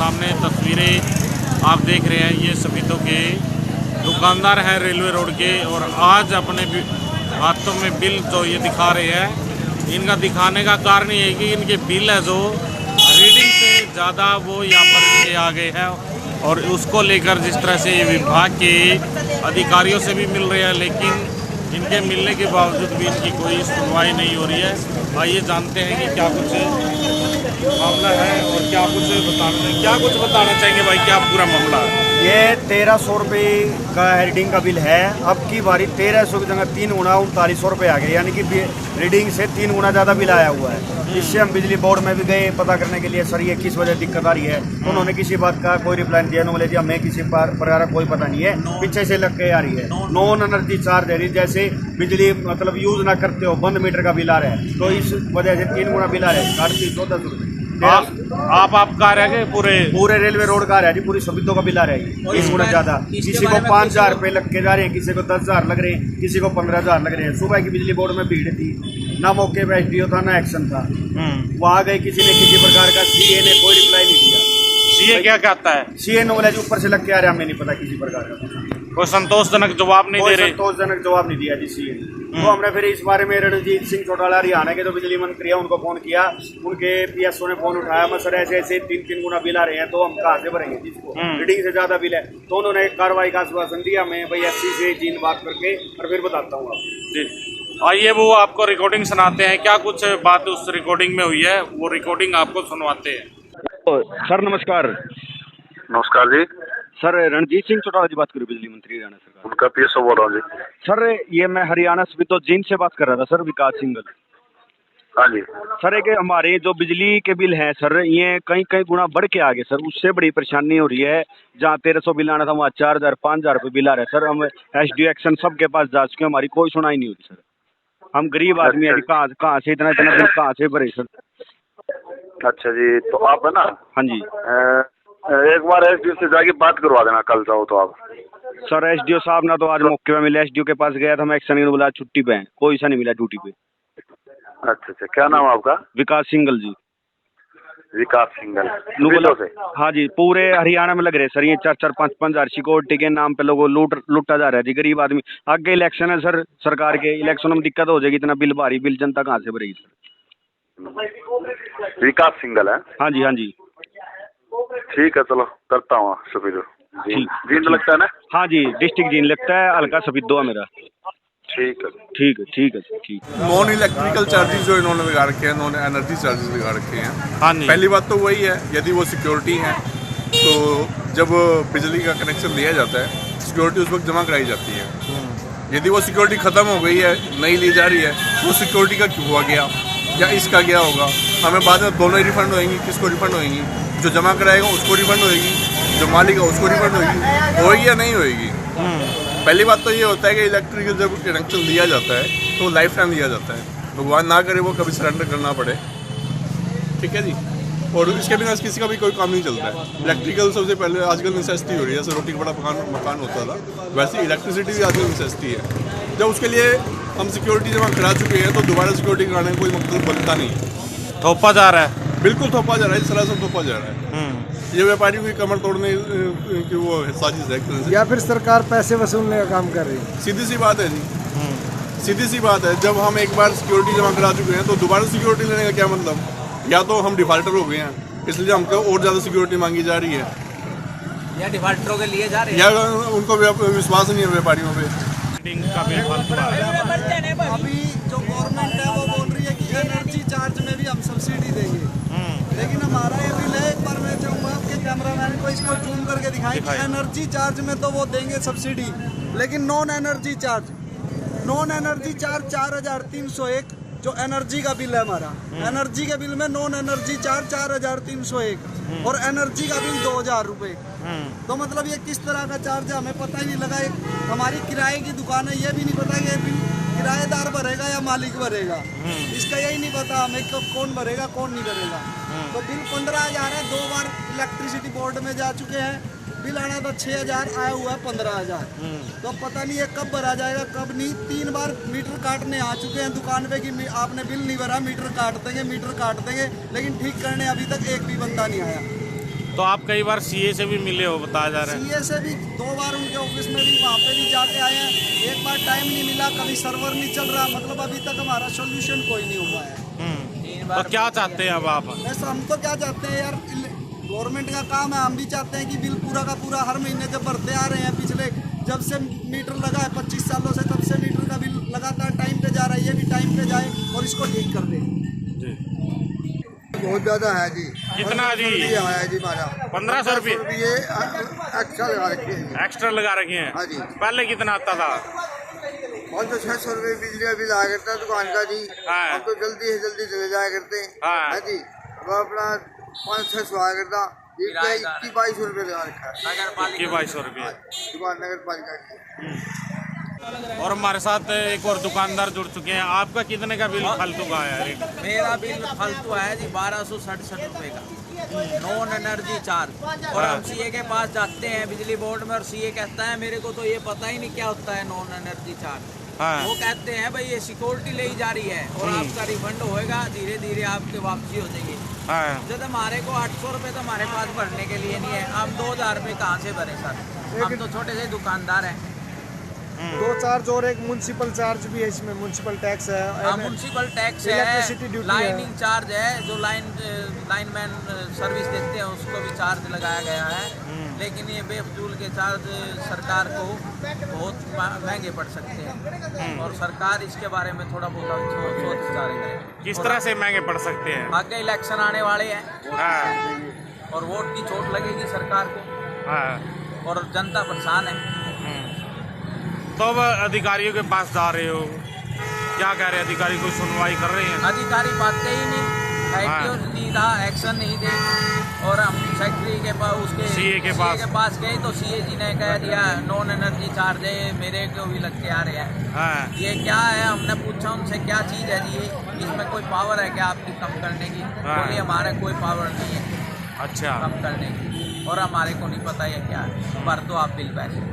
सामने तस्वीरें आप देख रहे हैं, ये सफेदों के दुकानदार हैं रेलवे रोड के, और आज अपने हाथों में बिल जो ये दिखा रहे हैं, इनका दिखाने का कारण ये है कि इनके बिल है जो रीडिंग से ज़्यादा वो यहाँ पर इनके आ गए हैं, और उसको लेकर जिस तरह से ये विभाग के अधिकारियों से भी मिल रहे हैं, लेकिन इनके मिलने के बावजूद भी इनकी कोई सुनवाई नहीं हो रही है। आइए जानते हैं कि क्या कुछ मामला है और क्या कुछ बताना चाहेंगे भाई, क्या पूरा मामला है? ये 1300 रुपये का रीडिंग का बिल है। अब की बारी 1300 की जगह 3 गुना 3900 रुपये आ गए, यानी कि रीडिंग से 3 गुना ज़्यादा बिल आया हुआ है। इससे हम बिजली बोर्ड में भी गए पता करने के लिए, सर ये किस वजह दिक्कत आ रही है, तो उन्होंने किसी बात का कोई रिप्लाई नहीं दिया। उन्होंने जी हमें किसी प्रकार का कोई पता नहीं है, पीछे से लग के आ रही है। नॉन एनर्जी चार्ज है, जैसे बिजली मतलब यूज़ ना करते हो, बंद मीटर का बिल आ रहा है, तो इस वजह से 3 गुना बिल आ रहा है, 1400 रुपये। आप कह रहे हैं कि पूरे रेलवे रोड का आ रहा है जी, पूरी सभी का बिल आ रहा है 20 गुना ज़्यादा। किसी को 5000 रुपये लग के जा रहे हैं, किसी को 10,000 लग रहे हैं, किसी को 15,000 लग रहे हैं। सुबह की बिजली बोर्ड में भीड़ थी, ना मौके पे एसडीओ था ना एक्शन था। वहाँ गए, किसी ने किसी प्रकार का सीए ने कोई रिप्लाई नहीं दिया। सीए क्या कहता है? सीए नॉलेज ऊपर से लग के आ रहा है, हमें नहीं पता किसी प्रकार का कोई संतोषजनक जवाब नहीं दे रहे। संतोषजनक जवाब नहीं दिया जी सीए। तो हमने फिर इस बारे में रणजीत सिंह चौटाला हरियाणा के जो बिजली मंत्री है उनको फोन किया, उनके पीएसओ ने फोन उठाया, मैं सर ऐसे ऐसे 3 गुना बिल आ रहे हैं, तो हम कहाँ से भरेंगे जिसको रीडिंग से ज्यादा बिल है। तो उन्होंने कार्रवाई का आश्वासन दिया, मैं भाई एससी से जीन बात करके और फिर बताता हूँ आपको जी। आइए वो आपको रिकॉर्डिंग सुनाते हैं, क्या कुछ बात उस रिकॉर्डिंग में हुई है, वो रिकॉर्डिंग आपको सुनवाते हैं। सर नमस्कार। नमस्कार जी। सर रणजीत सिंह चौटाला जी बात करूँ, बिजली मंत्री हरियाणा सरकार। उनका पीएसओ बोल रहा हूँ जी। सर ये मैं हरियाणा से तो जीन से बात कर रहा था सर, विकास सिंगल। हाँ जी सर एक हमारे जो बिजली के बिल हैं सर, ये कई गुना बढ़ के आ गए सर, उससे बड़ी परेशानी हो रही है। जहाँ 1300 बिल आना था वहाँ 4000 5000 रुपये बिल आ रहा है सर। हम एसडीओ एक्शन सबके पास जा चुके हैं, हमारी कोई सुनाई नहीं होती सर। हम गरीब आदमी है, कहाँ से इतना बिल कहाँ से भरे सर? अच्छा जी, तो आप है ना, हाँ जी, एक बार एसडीओ से जाके बात करवा देना, कल जाओ तो आप। सर एसडीओ साहब ना तो आज मौके पे मिले, एसडीओ के पास गया था मैं, एक्शन बोला छुट्टी पे है, कोई सा नहीं मिला ड्यूटी पे। अच्छा, क्या नाम है आपका? विकास सिंगल जी। विकास सिंगल से? हाँ जी, पूरे हरियाणा में लग रहे सर, ये 4-4 5-5 हजार सिक्योरिटी के नाम पे लोगों लूटा जा रहा है जी, गरीब आदमी। आगे इलेक्शन है सर, सरकार के इलेक्शन में दिक्कत हो जाएगी, इतना बिल भारी बिल जनता कहाँ से भरेगी सर? विकास सिंगल है? हाँ जी, हाँ जी। ठीक है, चलो करता हूँ सफेदो। जींद लगता है ना? हाँ जी, डिस्ट्रिक्ट जींद लगता है, हल्का सफेदो है मेरा। ठीक है ठीक है। नॉन इलेक्ट्रिकल चार्जेस जो इन्होंने लगा रखे हैं, नॉन एनर्जी चार्जेस लगा रखे हैं। हाँ, पहली बात तो वही है, यदि वो सिक्योरिटी है तो जब बिजली का कनेक्शन दिया जाता है, सिक्योरिटी उस वक्त जमा कराई जाती है। यदि वो सिक्योरिटी ख़त्म हो गई है, नहीं ली जा रही है, वो सिक्योरिटी का क्यों हुआ गया या इसका क्या होगा, हमें बाद में दोनों ही रिफंड होएंगी। किसको रिफंड होएंगी? जो जमा कराएगा उसको रिफंड होएगी, जो मालिक है उसको रिफंड होएगी या नहीं होएगी? पहली बात तो ये होता है कि इलेक्ट्रिक जब कनेक्शन दिया जाता है तो लाइफ टाइम दिया जाता है, भगवान ना करे वो कभी सरेंडर करना पड़े, ठीक है जी। और इसके बिना किसी का भी कोई काम नहीं चलता है। इलेक्ट्रिकल सबसे पहले आजकल नेसेसिटी हो रही है, जैसे रोटी का बड़ा मकान होता था, वैसे इलेक्ट्रिसिटी भी आजकल नेसेसिटी है। जब उसके लिए हम सिक्योरिटी जमा करा चुके हैं तो दोबारा सिक्योरिटी कराने का कोई मतलब बनता नहीं है। थोपा जा रहा है, बिल्कुल थोपा जा रहा है, सरासर थोपा जा रहा है। ये व्यापारियों की कमर तोड़ने की वो साजिश है, या फिर सरकार पैसे वसूलने का काम कर रही है। सीधी सी बात है जी, सीधी सी बात है। जब हम एक बार सिक्योरिटी जमा करा चुके हैं तो दोबारा सिक्योरिटी लेने का क्या मतलब? या तो हम डिफाल्टर हो गए हैं, इसलिए हमको और ज़्यादा सिक्योरिटी मांगी जा रही है, या डिफाल्टरों के लिए जा रहे हैं, या उनको विश्वास नहीं है व्यापारियों पे। अभी जो गवर्नमेंट है वो बोल रही है कि एनर्जी चार्ज में भी हम सब्सिडी देंगे, लेकिन हमारा ये बिल है, एक बार मैं चाहूँगा आपके कैमरामैन को इसको जूम करके दिखाएं कि एनर्जी चार्ज में तो वो देंगे सब्सिडी, लेकिन नॉन एनर्जी चार्ज 4301 जो एनर्जी का बिल है हमारा, एनर्जी के बिल में नॉन एनर्जी चार्ज 4301 और एनर्जी का बिल 2000 रुपये। तो मतलब ये किस तरह का चार्ज है हमें पता ही नहीं लगा। हमारी किराए की दुकान है, ये भी नहीं पता ये बिल किराएदार भरेगा या मालिक भरेगा, इसका यही नहीं पता हमें कब कौन भरेगा कौन नहीं भरेगा। तो बिल 15,000 है, 2 बार इलेक्ट्रिसिटी बोर्ड में जा चुके हैं, बिल आना था 6,000, आया हुआ है 15,000। तो पता नहीं है कब भरा जाएगा कब नहीं। 3 बार मीटर काटने आ चुके हैं दुकान पे कि आपने बिल नहीं भरा, मीटर काट देंगे, लेकिन ठीक करने अभी तक एक भी बंदा नहीं आया। तो आप कई बार सीए से भी मिले हो, बताया जा रहा है। सीए से भी 2 बार उनके ऑफिस में भी वहाँ पे भी जाके आए हैं। एक बार टाइम नहीं मिला, कभी सर्वर नहीं चल रहा, मतलब अभी तक हमारा सोल्यूशन कोई नहीं हुआ है। तो क्या चाहते हैं अब आप? बस हम तो क्या चाहते हैं यार, गवर्नमेंट का काम है, हम भी चाहते हैं कि बिल पूरा का पूरा हर महीने जब भरते आ रहे हैं, पिछले जब से मीटर लगा है 25 सालों से, तब से मीटर का बिल लगातार टाइम पे जा रहा है, ये भी टाइम पे जाए और इसको ठीक कर दे। बहुत ज्यादा है जी। कितना जी? है जी हमारा 1500 रुपये एक्स्ट्रा लगा रखे हैं। एक्स्ट्रा लगा रखे हैं। हाँ जी। पहले कितना आता था? 500-600 रुपये बिजली का बिल आया करता है दुकान का जी। हाँ। हम तो जल्दी से जल्दी चले जाया करते हैं। हाँ। हाँ जी। अब अपना 500-600 आया करता, 21-22 रुपये लगा रखा है 2200 रुपये दुकान नगर पालिका की। और हमारे साथ एक और दुकानदार जुड़ चुके हैं। आपका कितने का बिल फालतू का आया है? मेरा बिल फालतू है जी 1267 रुपये का, नॉन एनर्जी चार्ज। और हम सीए के पास जाते हैं बिजली बोर्ड में, और सीए कहता है मेरे को तो ये पता ही नहीं क्या होता है नॉन एनर्जी चार्ज। हाँ। वो कहते हैं भाई ये सिक्योरिटी ले जा रही है और आपका रिफंड होएगा, धीरे धीरे आपके वापसी हो जाएगी। हाँ। जब हमारे को 800 रुपये तो हमारे पास भरने के लिए नहीं है, हम 2000 रुपये कहाँ से भरे सर? हम तो छोटे से दुकानदार हैं। 2 चार्ज और एक म्यूनसिपल चार्ज भी है इसमें, म्यूनसिपल टैक्स है, म्यूनसिपल टैक्स इलेक्ट्रिसिटी है, ड्यूटी लाइनिंग चार्ज है, जो लाइनमैन सर्विस देते हैं उसको भी चार्ज लगाया गया है। लेकिन ये बेफजूल के चार्ज सरकार को बहुत महंगे पड़ सकते हैं, और सरकार इसके बारे में थोड़ा बहुत सोच विचार करे। किस तरह से महंगे पड़ सकते हैं? आगे इलेक्शन आने वाले हैं, हाँ। और वोट की चोट लगेगी सरकार को, हाँ। और जनता परेशान है। तो अब अधिकारियों के पास जा रहे हो, क्या कह रहे हैं अधिकारी? कोई सुनवाई कर रहे हैं? अधिकारी बातें ही नहीं, एक्टिव नहीं रहा, एक्शन नहीं दे। और हम सेक्रेटरी के पास, उसके सीए के पास गए तो सीए जी ने कह दिया नॉन एनर्जी चार्ज है, मेरे को भी लग के आ रहे हैं। हाँ। ये क्या है? हमने पूछा उनसे क्या चीज़ है जी, इसमें कोई पावर है क्या आपकी कम करने की? बोलिए हमारे कोई पावर नहीं है अच्छा। कम करने की, और हमारे को नहीं पता ये क्या है, भर दो आप बिल पैसे।